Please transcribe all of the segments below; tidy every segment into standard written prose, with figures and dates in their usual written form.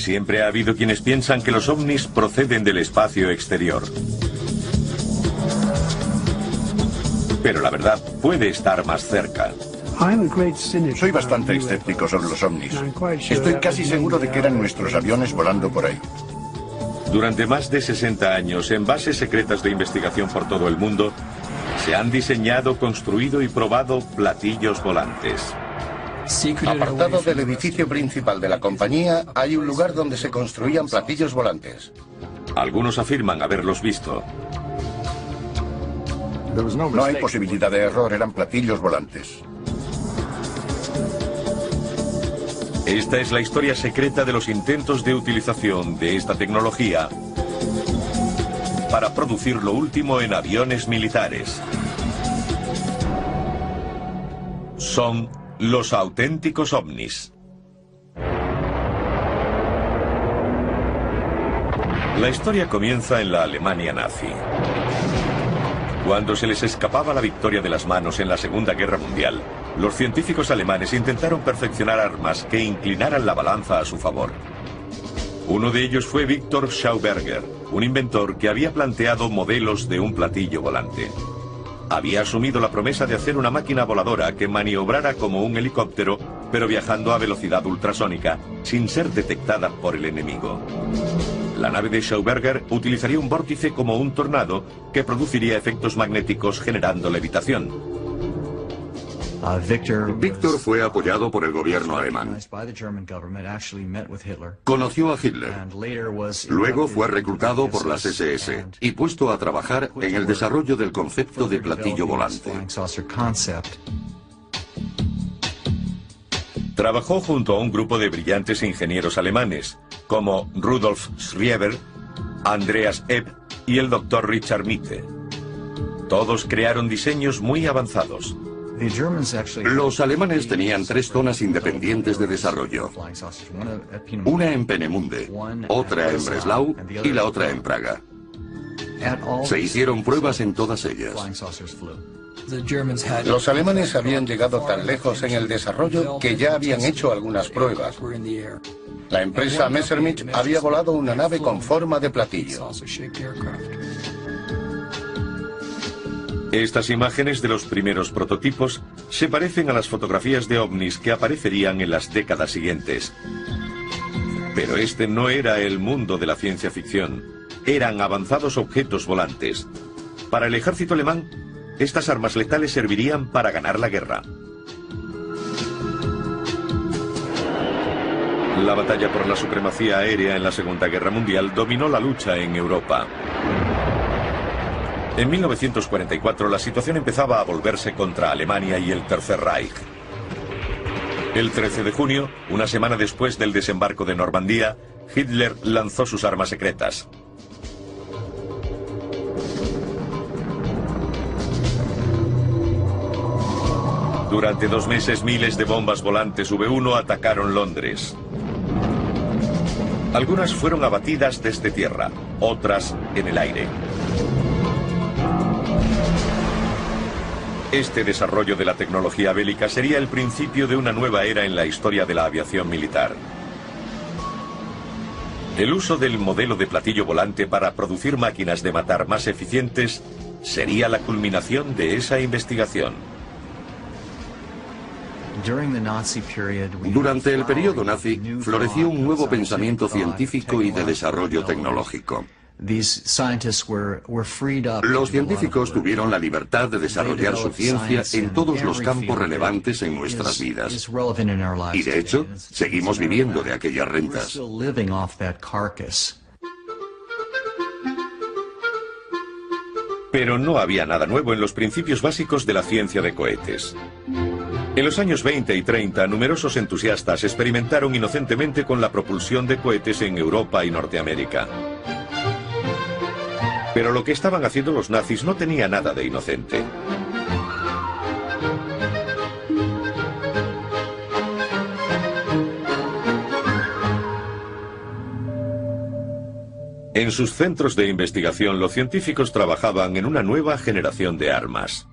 Siempre ha habido quienes piensan que los ovnis proceden del espacio exterior. Pero la verdad puede estar más cerca. Soy bastante escéptico sobre los ovnis. Estoy casi seguro de que eran nuestros aviones volando por ahí. Durante más de 60 años, en bases secretas de investigación por todo el mundo, se han diseñado, construido y probado platillos volantes. Apartado del edificio principal de la compañía, hay un lugar donde se construían platillos volantes. Algunos afirman haberlos visto. No hay posibilidad de error, eran platillos volantes. Esta es la historia secreta de los intentos de utilización de esta tecnología para producir lo último en aviones militares. Son los auténticos ovnis. La historia comienza en la Alemania nazi. Cuando se les escapaba la victoria de las manos en la Segunda Guerra Mundial, los científicos alemanes intentaron perfeccionar armas que inclinaran la balanza a su favor. Uno de ellos fue Victor Schauberger, un inventor que había planteado modelos de un platillo volante. Había asumido la promesa de hacer una máquina voladora que maniobrara como un helicóptero, pero viajando a velocidad ultrasónica, sin ser detectada por el enemigo. La nave de Schauberger utilizaría un vórtice como un tornado que produciría efectos magnéticos generando levitación. Víctor fue apoyado por el gobierno alemán. Conoció a Hitler. Luego fue reclutado por las SS y puesto a trabajar en el desarrollo del concepto de platillo volante. Trabajó junto a un grupo de brillantes ingenieros alemanes, como Rudolf Schriever, Andreas Ebb y el Dr. Richard Mitte. Todos crearon diseños muy avanzados. Los alemanes tenían 3 zonas independientes de desarrollo. Una en Peenemünde, otra en Breslau y la otra en Praga. Se hicieron pruebas en todas ellas. Los alemanes habían llegado tan lejos en el desarrollo que ya habían hecho algunas pruebas. La empresa Messerschmitt había volado una nave con forma de platillo. Estas imágenes de los primeros prototipos se parecen a las fotografías de ovnis que aparecerían en las décadas siguientes. Pero este no era el mundo de la ciencia ficción. Eran avanzados objetos volantes. Para el ejército alemán, estas armas letales servirían para ganar la guerra. La batalla por la supremacía aérea en la Segunda Guerra Mundial dominó la lucha en Europa. En 1944 la situación empezaba a volverse contra Alemania y el Tercer Reich. El 13 de junio, una semana después del desembarco de Normandía, Hitler lanzó sus armas secretas. Durante 2 meses, miles de bombas volantes V1 atacaron Londres. Algunas fueron abatidas desde tierra, otras en el aire. Este desarrollo de la tecnología bélica sería el principio de una nueva era en la historia de la aviación militar. El uso del modelo de platillo volante para producir máquinas de matar más eficientes sería la culminación de esa investigación. Durante el periodo nazi, floreció un nuevo pensamiento científico y de desarrollo tecnológico. Los científicos tuvieron la libertad de desarrollar su ciencia en todos los campos relevantes en nuestras vidas. Y de hecho, seguimos viviendo de aquellas rentas. Pero no había nada nuevo en los principios básicos de la ciencia de cohetes. En los años 20 y 30, numerosos entusiastas experimentaron inocentemente con la propulsión de cohetes en Europa y Norteamérica. Pero lo que estaban haciendo los nazis no tenía nada de inocente. En sus centros de investigación, los científicos trabajaban en una nueva generación de armas.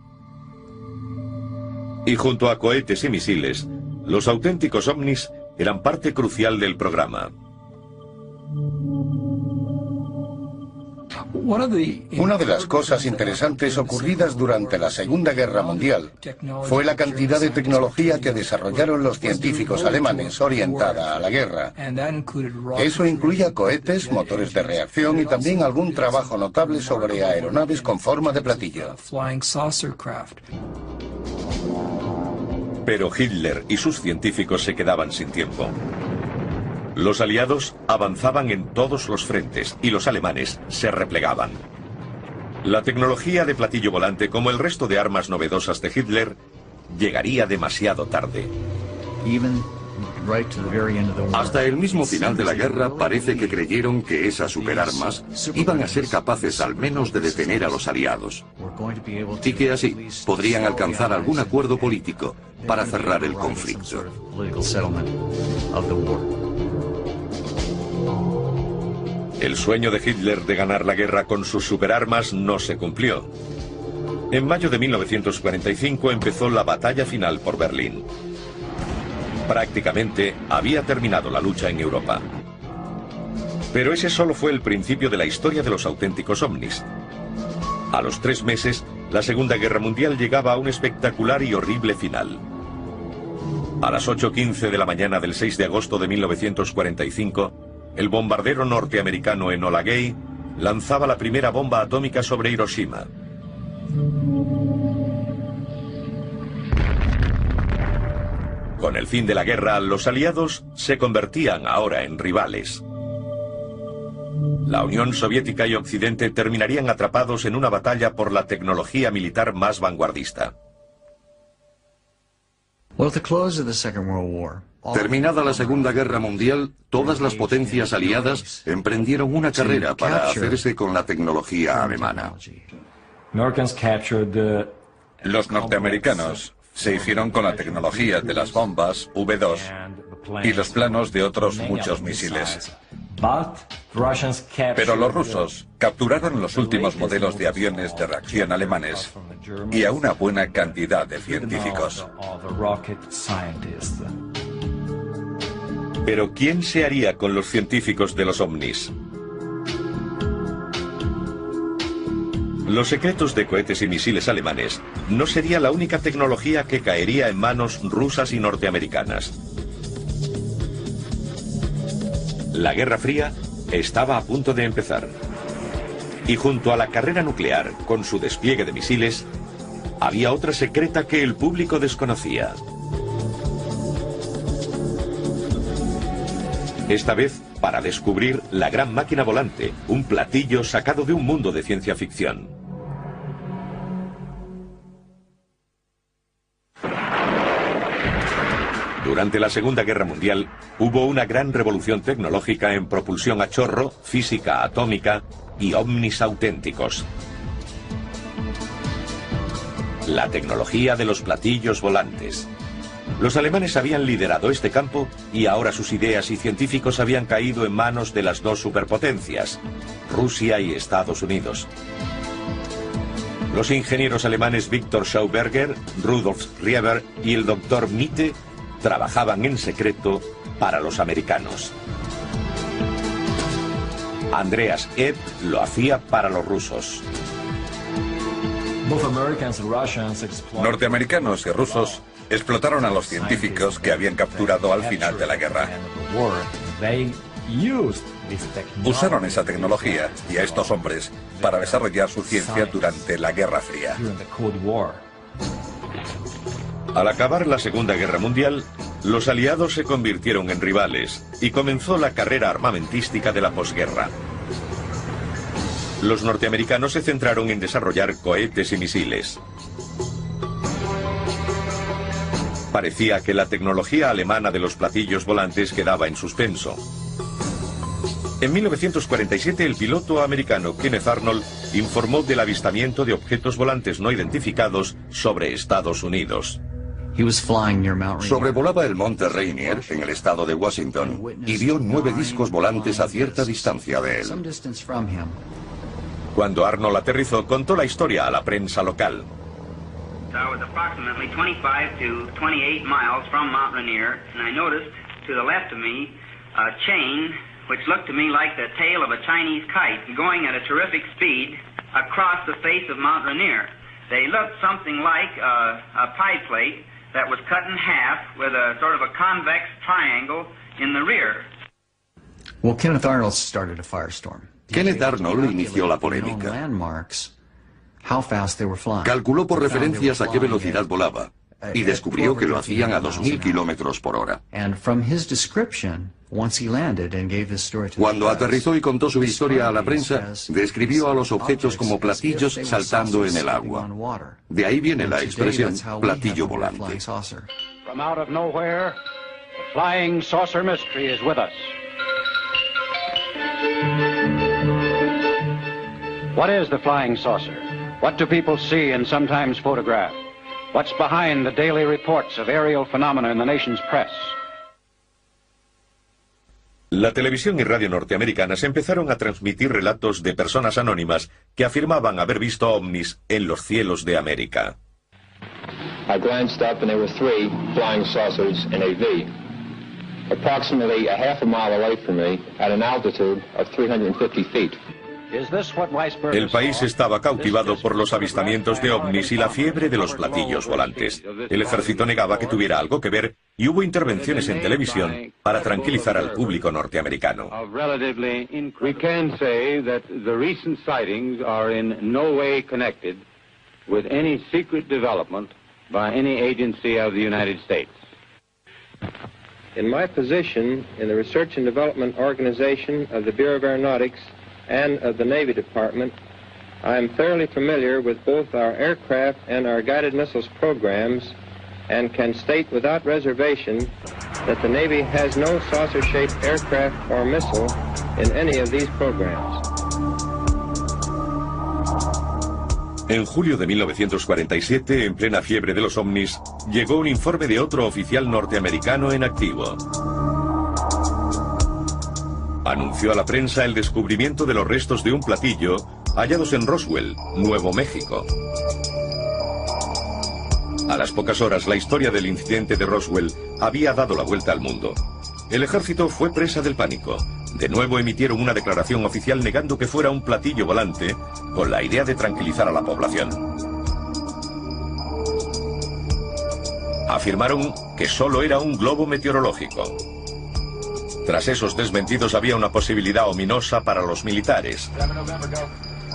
Y junto a cohetes y misiles, los auténticos ovnis eran parte crucial del programa. Una de las cosas interesantes ocurridas durante la Segunda Guerra Mundial fue la cantidad de tecnología que desarrollaron los científicos alemanes orientada a la guerra. Eso incluía cohetes, motores de reacción y también algún trabajo notable sobre aeronaves con forma de platillo. Pero Hitler y sus científicos se quedaban sin tiempo. Los aliados avanzaban en todos los frentes y los alemanes se replegaban. La tecnología de platillo volante, como el resto de armas novedosas de Hitler, llegaría demasiado tarde. Hasta el mismo final de la guerra parece que creyeron que esas superarmas iban a ser capaces al menos de detener a los aliados y que así podrían alcanzar algún acuerdo político para cerrar el conflicto. El sueño de Hitler de ganar la guerra con sus superarmas no se cumplió. En mayo de 1945 empezó la batalla final por Berlín. Prácticamente había terminado la lucha en Europa. Pero ese solo fue el principio de la historia de los auténticos ovnis. A los 3 meses, la Segunda Guerra Mundial llegaba a un espectacular y horrible final. A las 8:15 de la mañana del 6 de agosto de 1945, el bombardero norteamericano Enola Gay lanzaba la primera bomba atómica sobre Hiroshima. Con el fin de la guerra, los aliados se convertían ahora en rivales. La Unión Soviética y Occidente terminarían atrapados en una batalla por la tecnología militar más vanguardista. Terminada la Segunda Guerra Mundial, todas las potencias aliadas emprendieron una carrera para hacerse con la tecnología alemana. Los norteamericanos se hicieron con la tecnología de las bombas V2 y los planos de otros muchos misiles. Pero los rusos capturaron los últimos modelos de aviones de reacción alemanes y a una buena cantidad de científicos. Pero ¿quién se haría con los científicos de los ovnis? Los secretos de cohetes y misiles alemanes no sería la única tecnología que caería en manos rusas y norteamericanas. La Guerra Fría estaba a punto de empezar. Y junto a la carrera nuclear, con su despliegue de misiles, había otra secreta que el público desconocía. Esta vez para descubrir la gran máquina volante, un platillo sacado de un mundo de ciencia ficción. Durante la Segunda Guerra Mundial hubo una gran revolución tecnológica en propulsión a chorro, física atómica y ovnis auténticos. La tecnología de los platillos volantes. Los alemanes habían liderado este campo y ahora sus ideas y científicos habían caído en manos de las dos superpotencias, Rusia y Estados Unidos. Los ingenieros alemanes Victor Schauberger, Rudolf Rieber y el Dr. Mitte trabajaban en secreto para los americanos. Andreas Ebb lo hacía para los rusos. Norteamericanos y rusos explotaron a los científicos que habían capturado al final de la guerra. Usaron esa tecnología y a estos hombres para desarrollar su ciencia durante la Guerra Fría. Al acabar la Segunda Guerra Mundial, los aliados se convirtieron en rivales y comenzó la carrera armamentística de la posguerra. Los norteamericanos se centraron en desarrollar cohetes y misiles. Parecía que la tecnología alemana de los platillos volantes quedaba en suspenso. En 1947, el piloto americano Kenneth Arnold informó del avistamiento de objetos volantes no identificados sobre Estados Unidos. Sobrevolaba el monte Rainier, en el estado de Washington, y vio 9 discos volantes a cierta distancia de él. Cuando Arnold aterrizó, contó la historia a la prensa local. I was approximately 25 to 28 miles from Mount Rainier, and I noticed to the left of me a chain which looked to me like the tail of a Chinese kite going at a terrific speed across the face of Mount Rainier. They looked something like a pie plate that was cut in half with a sort of a convex triangle in the rear. Well, Kenneth Arnold started a firestorm. Kenneth Arnold inició la polémica. Calculó por referencias a qué velocidad volaba y descubrió que lo hacían a 2.000 kilómetros por hora. Cuando aterrizó y contó su historia a la prensa, describió a los objetos como platillos saltando en el agua. De ahí viene la expresión platillo volante. From out of nowhere, the flying saucer mystery is with us. What is the flying saucer? What do people see and sometimes photograph? What's behind the daily reports of aerial phenomena in the nation's press? La televisión y radio norteamericanas empezaron a transmitir relatos de personas anónimas que afirmaban haber visto ovnis en los cielos de América. I glanced up and there were 3 flying saucers in a V, approximately a half a mile away from me at an altitude of 350 feet. El país estaba cautivado por los avistamientos de ovnis y la fiebre de los platillos volantes. El ejército negaba que tuviera algo que ver y hubo intervenciones en televisión para tranquilizar al público norteamericano. We can say that the recent sightings are in no way connected with any secret development by any agency of the United States. In my position in the Research and Development Organization of the Bureau of Aeronautics and of the Navy Department, I am thoroughly familiar with both our aircraft and our guided missiles programs and can state without reservation that the Navy has no saucer-shaped aircraft or missile in any of these programs. En julio de 1947, en plena fiebre de los ovnis, llegó un informe de otro oficial norteamericano en activo. Anunció a la prensa el descubrimiento de los restos de un platillo hallados en Roswell, Nuevo México. A las pocas horas, la historia del incidente de Roswell había dado la vuelta al mundo. El ejército fue presa del pánico. De nuevo emitieron una declaración oficial negando que fuera un platillo volante, con la idea de tranquilizar a la población. Afirmaron que solo era un globo meteorológico. Tras esos desmentidos había una posibilidad ominosa para los militares.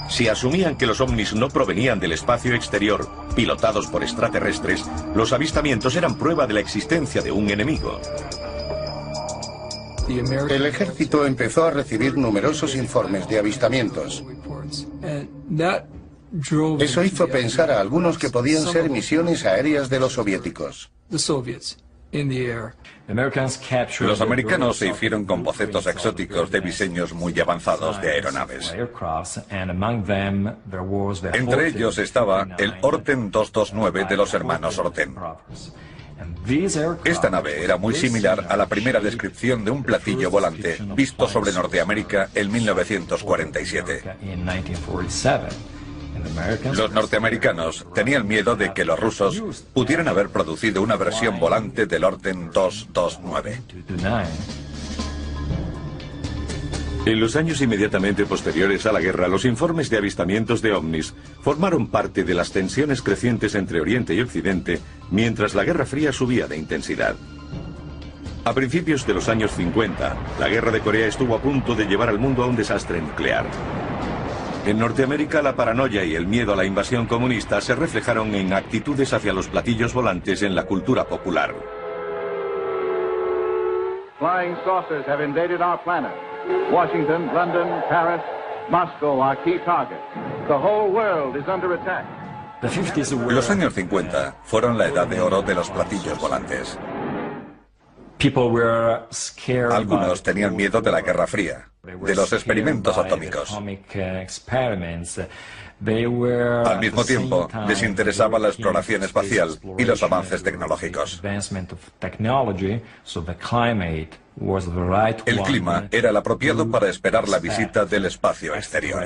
Si asumían que los ovnis no provenían del espacio exterior, pilotados por extraterrestres, los avistamientos eran prueba de la existencia de un enemigo. El ejército empezó a recibir numerosos informes de avistamientos. Eso hizo pensar a algunos que podían ser misiones aéreas de los soviéticos. Los americanos se hicieron con bocetos exóticos de diseños muy avanzados de aeronaves. Entre ellos estaba el Orten 229 de los hermanos Orten. Esta nave era muy similar a la primera descripción de un platillo volante visto sobre Norteamérica en 1947. Los norteamericanos tenían miedo de que los rusos pudieran haber producido una versión volante del Orten 229. En los años inmediatamente posteriores a la guerra, los informes de avistamientos de ovnis formaron parte de las tensiones crecientes entre Oriente y Occidente mientras la Guerra Fría subía de intensidad. A principios de los años 50, la Guerra de Corea estuvo a punto de llevar al mundo a un desastre nuclear. En Norteamérica, la paranoia y el miedo a la invasión comunista se reflejaron en actitudes hacia los platillos volantes en la cultura popular. Flying saucers have invaded our planet. Washington, London, Paris, Moscow are key targets. The whole world is under attack. Los años 50 fueron la edad de oro de los platillos volantes. Algunos tenían miedo de la Guerra Fría, de los experimentos atómicos. Al mismo tiempo, les interesaba la exploración espacial y los avances tecnológicos. El clima era el apropiado para esperar la visita del espacio exterior.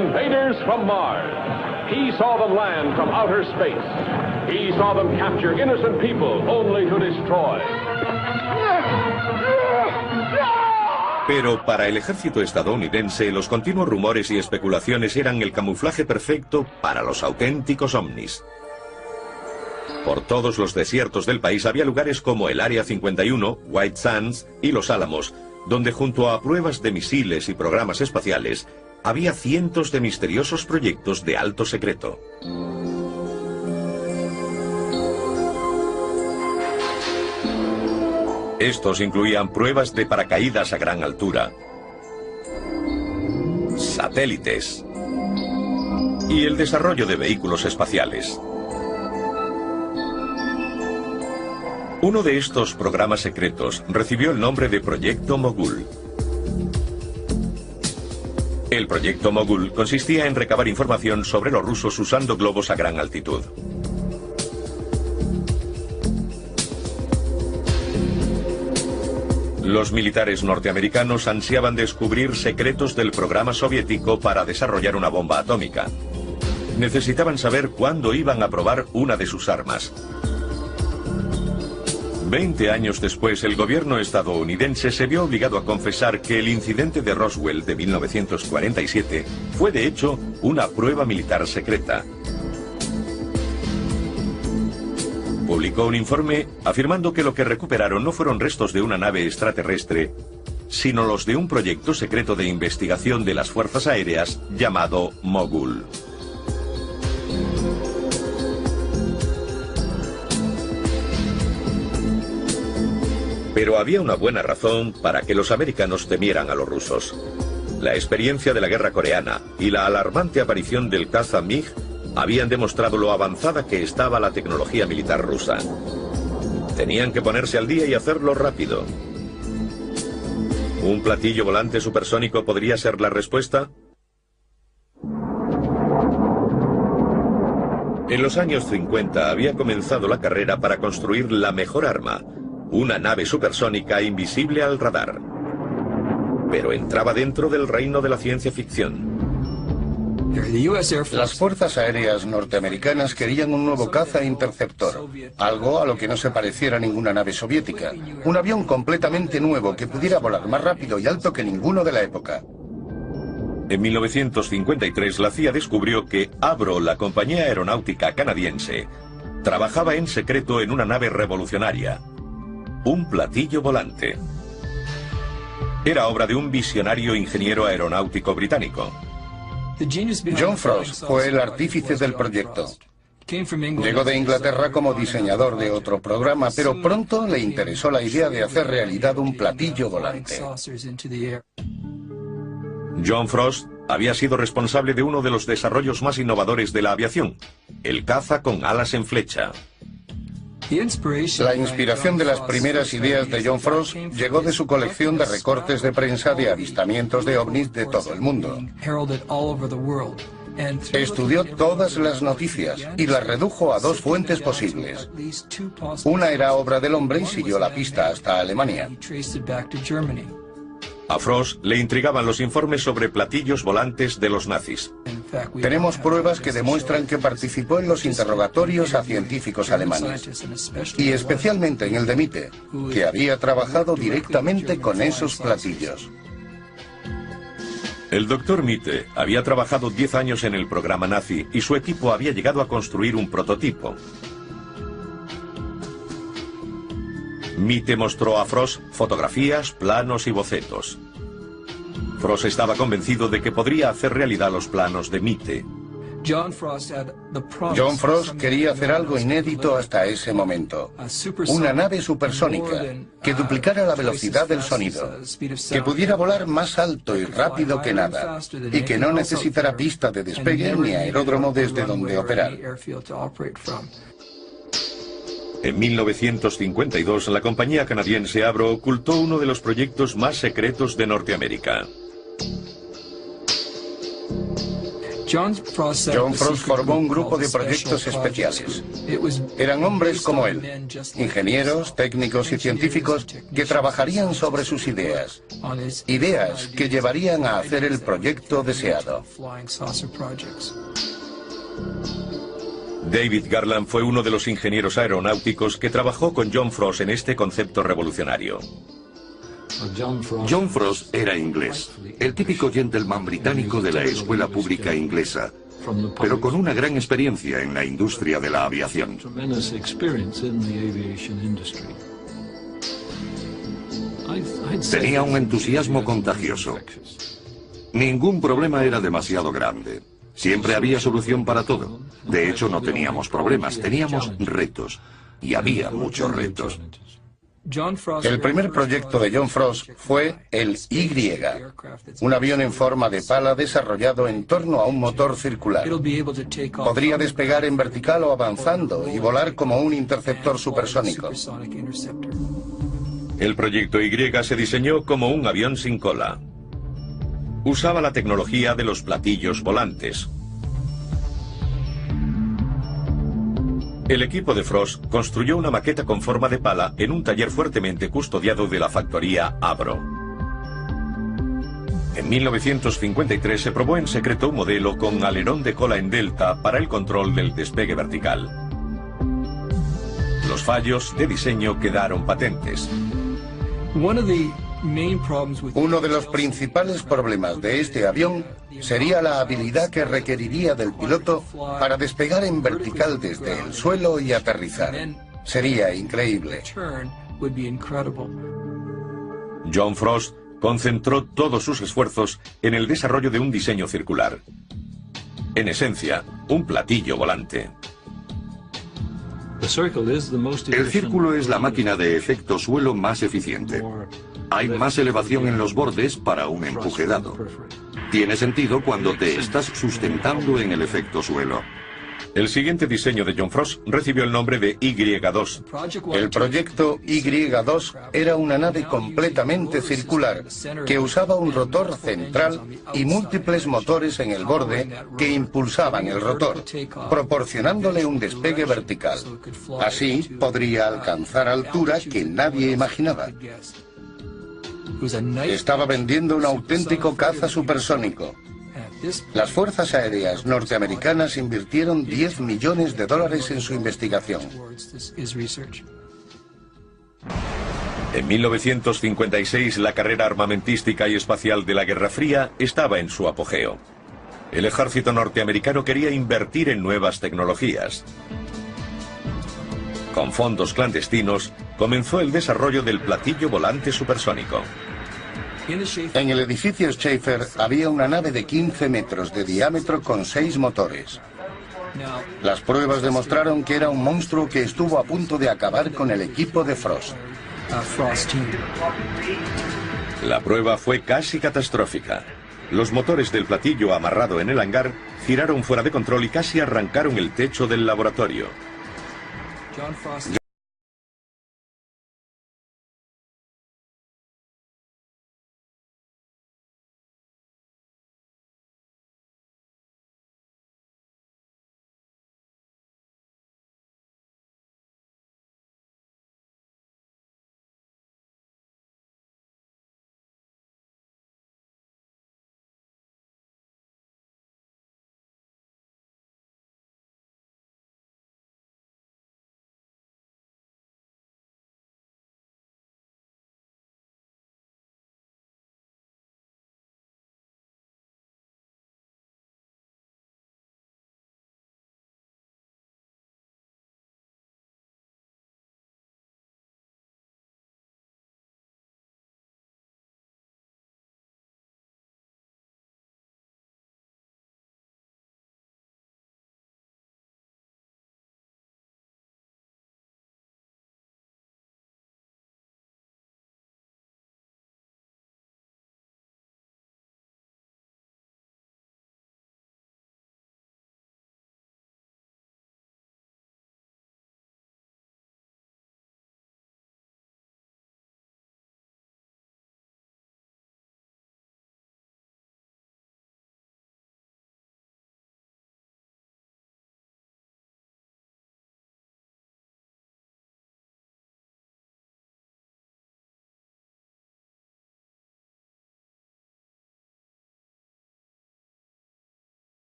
Invaders from Mars. He saw them land from outer space. He saw them capture innocent people only to destroy. Pero para el ejército estadounidense, los continuos rumores y especulaciones eran el camuflaje perfecto para los auténticos ovnis. Por todos los desiertos del país había lugares como el Área 51, White Sands y Los Álamos, donde junto a pruebas de misiles y programas espaciales, había cientos de misteriosos proyectos de alto secreto. Estos incluían pruebas de paracaídas a gran altura, satélites y el desarrollo de vehículos espaciales. Uno de estos programas secretos recibió el nombre de Proyecto Mogul. El Proyecto Mogul consistía en recabar información sobre los rusos usando globos a gran altitud. Los militares norteamericanos ansiaban descubrir secretos del programa soviético para desarrollar una bomba atómica. Necesitaban saber cuándo iban a probar una de sus armas. 20 años después, el gobierno estadounidense se vio obligado a confesar que el incidente de Roswell de 1947 fue de hecho una prueba militar secreta. Publicó un informe afirmando que lo que recuperaron no fueron restos de una nave extraterrestre, sino los de un proyecto secreto de investigación de las fuerzas aéreas llamado Mogul. Pero había una buena razón para que los americanos temieran a los rusos. La experiencia de la guerra coreana y la alarmante aparición del caza MiG habían demostrado lo avanzada que estaba la tecnología militar rusa. Tenían que ponerse al día y hacerlo rápido. ¿Un platillo volante supersónico podría ser la respuesta? En los años 50 había comenzado la carrera para construir la mejor arma, una nave supersónica invisible al radar. Pero entraba dentro del reino de la ciencia ficción. Las fuerzas aéreas norteamericanas querían un nuevo caza interceptor, algo a lo que no se pareciera ninguna nave soviética, un avión completamente nuevo que pudiera volar más rápido y alto que ninguno de la época. En 1953 la CIA descubrió que Avro, la compañía aeronáutica canadiense, trabajaba en secreto en una nave revolucionaria, un platillo volante. Era obra de un visionario ingeniero aeronáutico británico. John Frost fue el artífice del proyecto. Llegó de Inglaterra como diseñador de otro programa, pero pronto le interesó la idea de hacer realidad un platillo volante. John Frost había sido responsable de uno de los desarrollos más innovadores de la aviación, el caza con alas en flecha. La inspiración de las primeras ideas de John Frost llegó de su colección de recortes de prensa de avistamientos de ovnis de todo el mundo. Estudió todas las noticias y las redujo a dos fuentes posibles. Una era obra del hombre y siguió la pista hasta Alemania. A Frost le intrigaban los informes sobre platillos volantes de los nazis. Tenemos pruebas que demuestran que participó en los interrogatorios a científicos alemanes, y especialmente en el de Mitte, que había trabajado directamente con esos platillos. El doctor Mitte había trabajado 10 años en el programa nazi y su equipo había llegado a construir un prototipo. Mitte mostró a Frost fotografías, planos y bocetos. Frost estaba convencido de que podría hacer realidad los planos de Mitte. John Frost quería hacer algo inédito hasta ese momento. Una nave supersónica que duplicara la velocidad del sonido, que pudiera volar más alto y rápido que nada, y que no necesitara pista de despegue ni aeródromo desde donde operar. En 1952, la compañía canadiense Avro ocultó uno de los proyectos más secretos de Norteamérica. John Frost formó un grupo de proyectos especiales. Eran hombres como él, ingenieros, técnicos y científicos que trabajarían sobre sus ideas. Ideas que llevarían a hacer el proyecto deseado. David Garland fue uno de los ingenieros aeronáuticos que trabajó con John Frost en este concepto revolucionario. John Frost era inglés, el típico gentleman británico de la escuela pública inglesa, pero con una gran experiencia en la industria de la aviación. Tenía un entusiasmo contagioso. Ningún problema era demasiado grande. Siempre había solución para todo. De hecho, no teníamos problemas, teníamos retos. Y había muchos retos. El primer proyecto de John Frost fue el Y, un avión en forma de pala desarrollado en torno a un motor circular. Podría despegar en vertical o avanzando y volar como un interceptor supersónico. El proyecto Y se diseñó como un avión sin cola. Usaba la tecnología de los platillos volantes. El equipo de Frost construyó una maqueta con forma de pala en un taller fuertemente custodiado de la factoría Avro. En 1953 se probó en secreto un modelo con alerón de cola en delta para el control del despegue vertical. Los fallos de diseño quedaron patentes. Uno de los principales problemas de este avión sería la habilidad que requeriría del piloto para despegar en vertical desde el suelo y aterrizar. Sería increíble. John Frost concentró todos sus esfuerzos en el desarrollo de un diseño circular. En esencia, un platillo volante. El círculo es la máquina de efecto suelo más eficiente. Hay más elevación en los bordes para un empuje dado. Tiene sentido cuando te estás sustentando en el efecto suelo. El siguiente diseño de John Frost recibió el nombre de Y2. El proyecto Y2 era una nave completamente circular que usaba un rotor central y múltiples motores en el borde que impulsaban el rotor, proporcionándole un despegue vertical. Así podría alcanzar altura que nadie imaginaba. Estaba vendiendo un auténtico caza supersónico. Las fuerzas aéreas norteamericanas invirtieron $10 millones en su investigación. En 1956, la carrera armamentística y espacial de la Guerra Fría estaba en su apogeo. El ejército norteamericano quería invertir en nuevas tecnologías. Con fondos clandestinos, comenzó el desarrollo del platillo volante supersónico. En el edificio Schaefer había una nave de 15 metros de diámetro con 6 motores. Las pruebas demostraron que era un monstruo que estuvo a punto de acabar con el equipo de Frost. La prueba fue casi catastrófica. Los motores del platillo amarrado en el hangar giraron fuera de control y casi arrancaron el techo del laboratorio.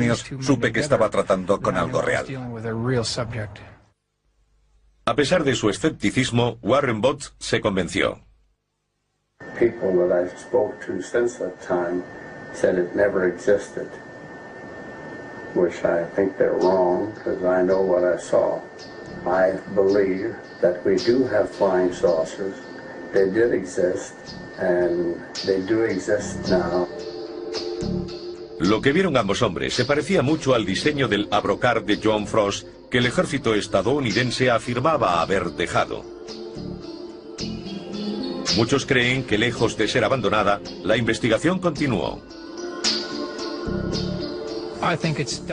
demonios, supe que estaba tratando con algo real. A pesar de su escepticismo, Warren Botz se convenció. People that I spoke to since that time said it never existed, which I think they're wrong because I know what I saw. I believe that we do have flying saucers. They did exist, and they do exist now. Lo que vieron ambos hombres se parecía mucho al diseño del Abrocard de John Frost que el ejército estadounidense afirmaba haber dejado. Muchos creen que, lejos de ser abandonada, la investigación continuó.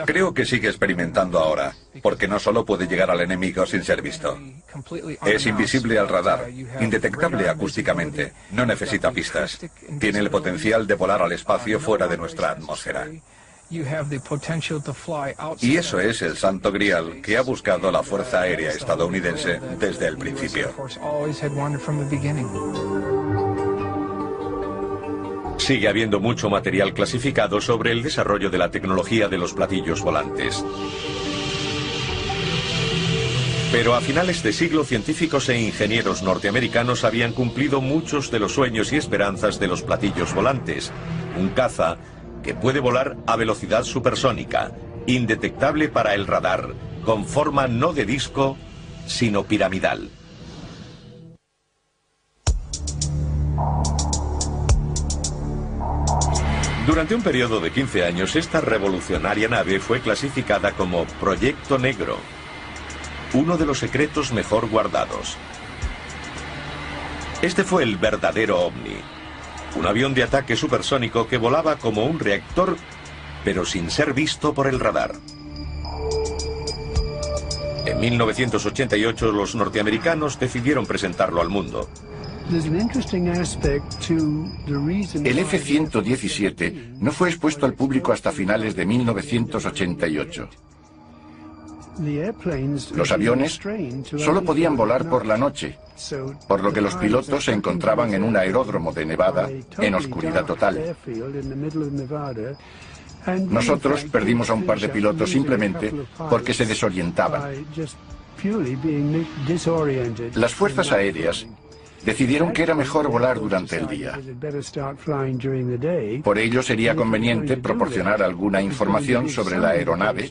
Creo que sigue experimentando ahora, porque no solo puede llegar al enemigo sin ser visto. Es invisible al radar, indetectable acústicamente, no necesita pistas. Tiene el potencial de volar al espacio fuera de nuestra atmósfera. Y eso es el santo grial que ha buscado la Fuerza Aérea estadounidense desde el principio. Sigue habiendo mucho material clasificado sobre el desarrollo de la tecnología de los platillos volantes. Pero a finales de siglo, científicos e ingenieros norteamericanos habían cumplido muchos de los sueños y esperanzas de los platillos volantes. Un caza que puede volar a velocidad supersónica, indetectable para el radar, con forma no de disco, sino piramidal. Durante un periodo de 15 años, esta revolucionaria nave fue clasificada como Proyecto Negro, uno de los secretos mejor guardados. Este fue el verdadero OVNI, un avión de ataque supersónico que volaba como un reactor, pero sin ser visto por el radar. En 1988, los norteamericanos decidieron presentarlo al mundo. El F-117 no fue expuesto al público hasta finales de 1988. Los aviones solo podían volar por la noche, por lo que los pilotos se encontraban en un aeródromo de Nevada en oscuridad total. Nosotros perdimos a un par de pilotos simplemente porque se desorientaban. Las fuerzas aéreas decidieron que era mejor volar durante el día. Por ello sería conveniente proporcionar alguna información sobre la aeronave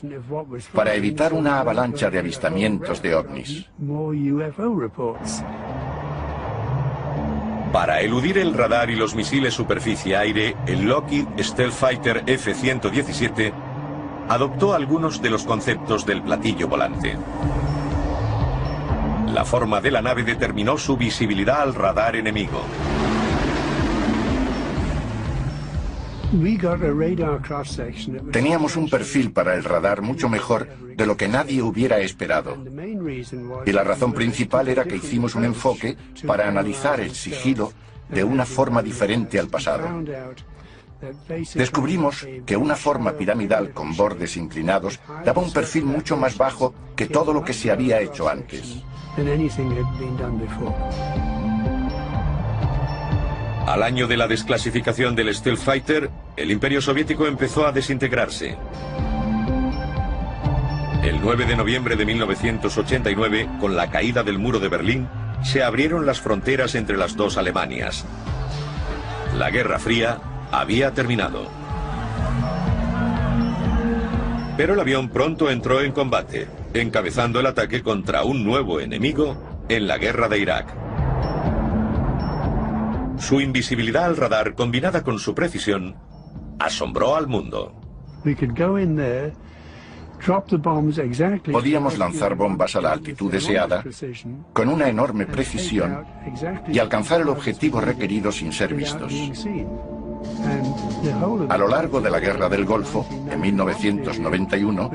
para evitar una avalancha de avistamientos de ovnis. Para eludir el radar y los misiles superficie-aire, el Lockheed Stealth Fighter F-117 adoptó algunos de los conceptos del platillo volante. La forma de la nave determinó su visibilidad al radar enemigo. Teníamos un perfil para el radar mucho mejor de lo que nadie hubiera esperado. Y la razón principal era que hicimos un enfoque para analizar el sigilo de una forma diferente al pasado. Descubrimos que una forma piramidal con bordes inclinados daba un perfil mucho más bajo que todo lo que se había hecho antes. Al año de la desclasificación del Stealth Fighter, el Imperio Soviético empezó a desintegrarse. El 9 de noviembre de 1989, con la caída del muro de Berlín, se abrieron las fronteras entre las dos Alemanias. La Guerra Fría había terminado. Pero el avión pronto entró en combate, encabezando el ataque contra un nuevo enemigo en la guerra de Irak. Su invisibilidad al radar, combinada con su precisión, asombró al mundo. Podíamos lanzar bombas a la altitud deseada, con una enorme precisión, y alcanzar el objetivo requerido sin ser vistos. A lo largo de la Guerra del Golfo, en 1991,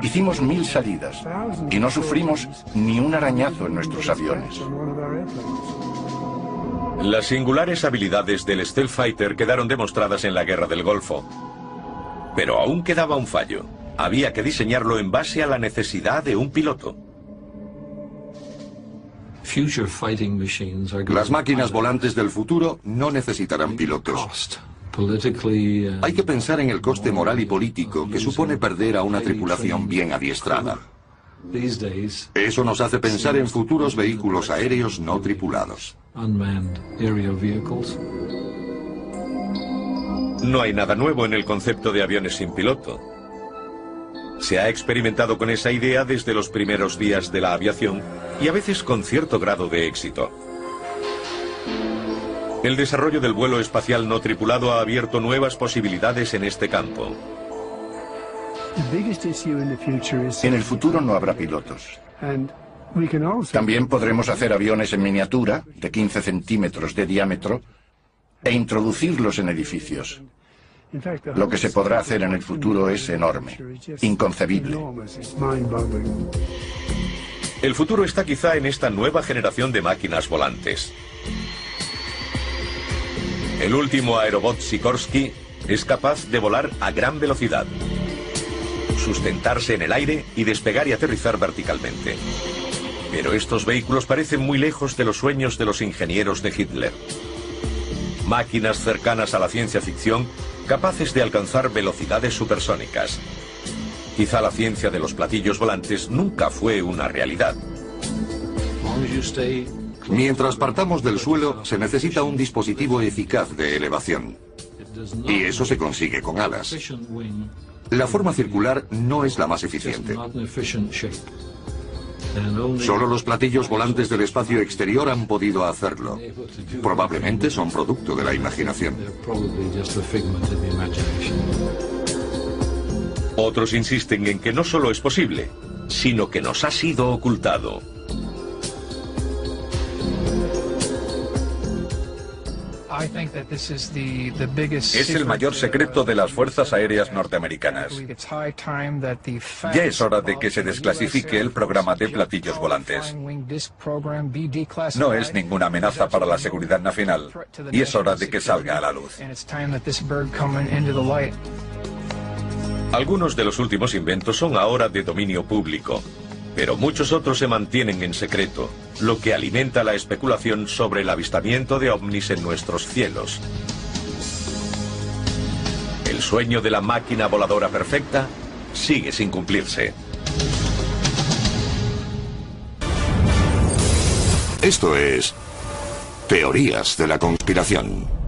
hicimos 1000 salidas y no sufrimos ni un arañazo en nuestros aviones. Las singulares habilidades del Stealth Fighter quedaron demostradas en la Guerra del Golfo. Pero aún quedaba un fallo. Había que diseñarlo en base a la necesidad de un piloto. Las máquinas volantes del futuro no necesitarán pilotos. Hay que pensar en el coste moral y político que supone perder a una tripulación bien adiestrada. Eso nos hace pensar en futuros vehículos aéreos no tripulados. No hay nada nuevo en el concepto de aviones sin piloto. Se ha experimentado con esa idea desde los primeros días de la aviación y a veces con cierto grado de éxito. El desarrollo del vuelo espacial no tripulado ha abierto nuevas posibilidades en este campo. En el futuro no habrá pilotos. También podremos hacer aviones en miniatura, de 15 centímetros de diámetro, e introducirlos en edificios. Lo que se podrá hacer en el futuro es enorme, inconcebible. El futuro está quizá en esta nueva generación de máquinas volantes. El último aerobot Sikorsky es capaz de volar a gran velocidad, sustentarse en el aire y despegar y aterrizar verticalmente. Pero estos vehículos parecen muy lejos de los sueños de los ingenieros de Hitler. Máquinas cercanas a la ciencia ficción, capaces de alcanzar velocidades supersónicas. Quizá la ciencia de los platillos volantes nunca fue una realidad. Mientras partamos del suelo, se necesita un dispositivo eficaz de elevación. Y eso se consigue con alas. La forma circular no es la más eficiente. Solo los platillos volantes del espacio exterior han podido hacerlo. Probablemente son producto de la imaginación. Otros insisten en que no solo es posible, sino que nos ha sido ocultado. Es el mayor secreto de las fuerzas aéreas norteamericanas. Ya es hora de que se desclasifique el programa de platillos volantes. No es ninguna amenaza para la seguridad nacional y es hora de que salga a la luz. Algunos de los últimos inventos son ahora de dominio público, pero muchos otros se mantienen en secreto, lo que alimenta la especulación sobre el avistamiento de ovnis en nuestros cielos. El sueño de la máquina voladora perfecta sigue sin cumplirse. Esto es Teorías de la Conspiración.